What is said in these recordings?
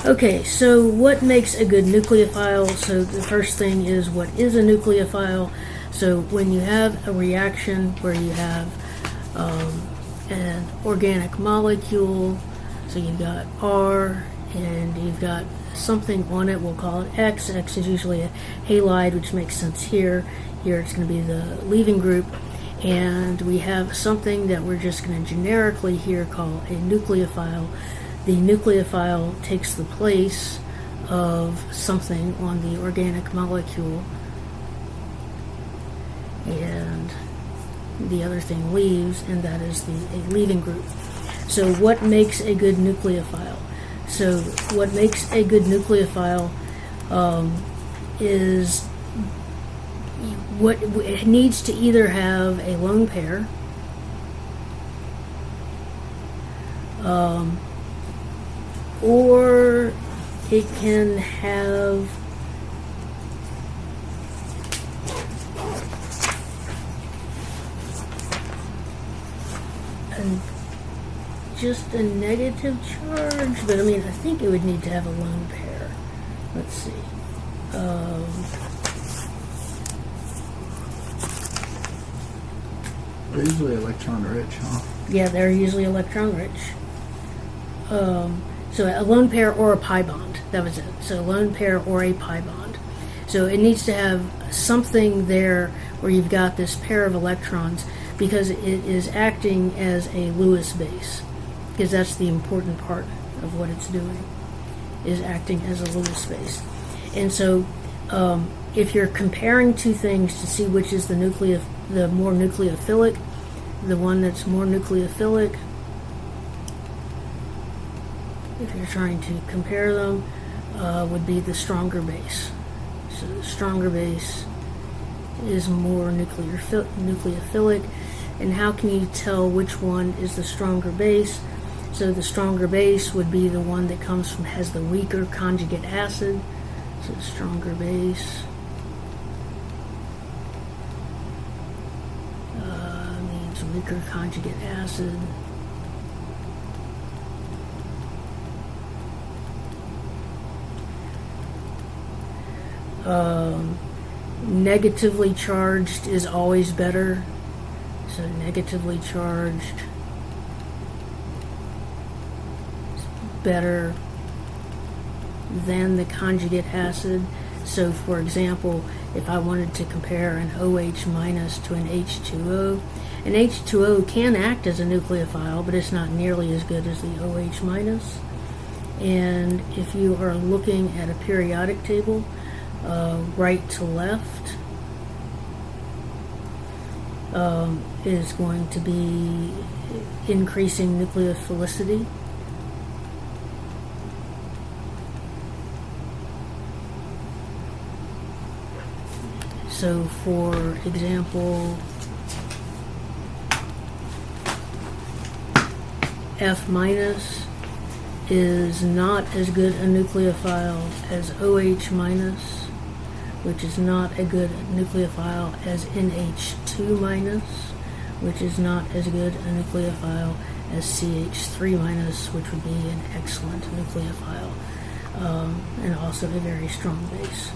Okay, so what makes a good nucleophile? So the first thing is, what is a nucleophile? So when you have a reaction where you have an organic molecule, so you've got R and you've got something on it, we'll call it X. X is usually a halide, which makes sense here. Here it's going to be the leaving group. And we have something that we're just going to generically here call a nucleophile. The nucleophile takes the place of something on the organic molecule, and the other thing leaves, and that is a leaving group. So what makes a good nucleophile? So what makes a good nucleophile is what it needs to either have a lone pair, or it can have just a negative charge, but I mean, I think it would need to have a lone pair. Let's see. They're usually electron rich, huh? Yeah, they're usually electron rich. So a lone pair or a pi bond. That was it. So a lone pair or a pi bond. So it needs to have something there where you've got this pair of electrons, because it is acting as a Lewis base. Because that's the important part of what it's doing, is acting as a Lewis base. And so if you're comparing two things to see which is the more nucleophilic, the one that's more nucleophilic, if you're trying to compare them, would be the stronger base. So the stronger base is more nucleophilic. And how can you tell which one is the stronger base? So the stronger base would be the one that has the weaker conjugate acid. So the stronger base means weaker conjugate acid. Negatively charged is always better. So negatively charged is better than the conjugate acid. So for example, if I wanted to compare an OH minus to an H2O, an H2O can act as a nucleophile, but it's not nearly as good as the OH minus. And if you are looking at a periodic table, right to left is going to be increasing nucleophilicity. So for example, F minus is not as good a nucleophile as OH minus, which is not a good nucleophile as NH2 minus, which is not as good a nucleophile as CH3 minus, which would be an excellent nucleophile, and also a very strong base.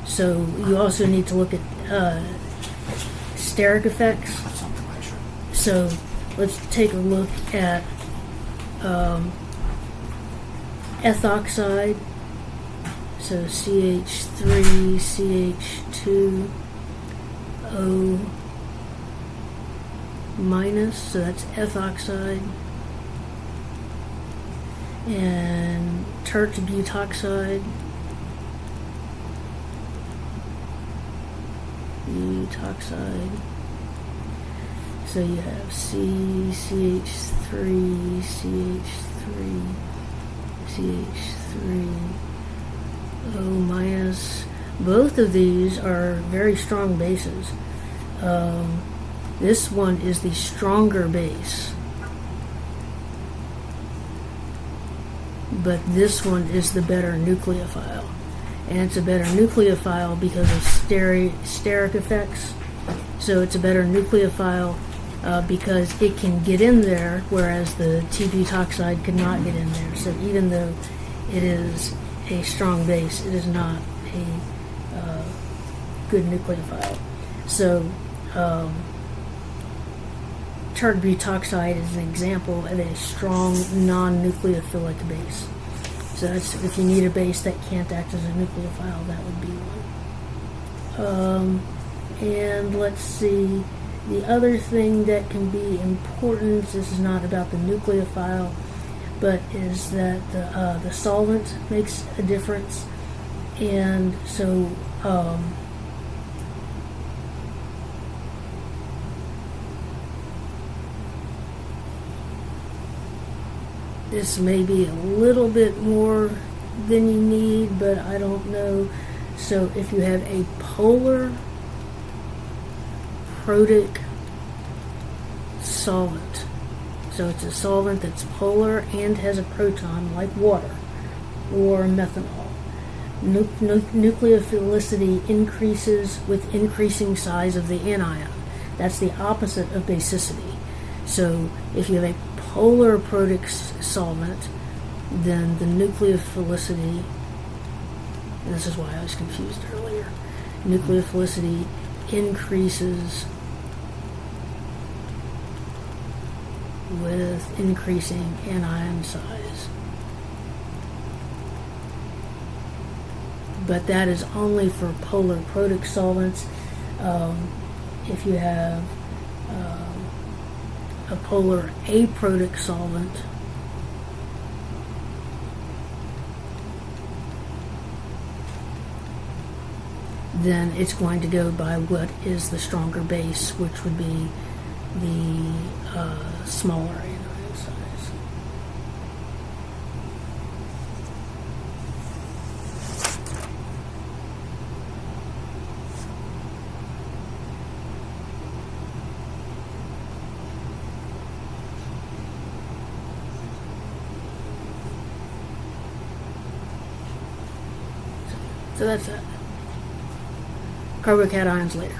So you also need to look at steric effects. So let's take a look at ethoxide. So CH3, CH2, O minus, so that's ethoxide. And tert butoxide. Butoxide. So you have CH3, CH3, CH3, O minus. Both of these are very strong bases. This one is the stronger base, but this one is the better nucleophile. And it's a better nucleophile because of steric effects. So it's a better nucleophile because it can get in there, whereas the T-butoxide could not get in there. So even though it is a strong base, it is not a good nucleophile. So tartar butoxide is an example of a strong non-nucleophilic base. So that's, if you need a base that can't act as a nucleophile, that would be one. And let's see, the other thing that can be important, this is not about the nucleophile, but is that the solvent makes a difference. And so this may be a little bit more than you need, but I don't know. So if you have a polar protic solvent, so it's a solvent that's polar and has a proton, like water or methanol, nucleophilicity increases with increasing size of the anion. That's the opposite of basicity. So if you have a polar protic solvent, then the nucleophilicity, and this is why I was confused earlier, nucleophilicity increases with increasing anion size. But that is only for polar protic solvents. If you have a polar aprotic solvent, then it's going to go by what is the stronger base, which would be the smaller anion size. So that's that. Carbocations later.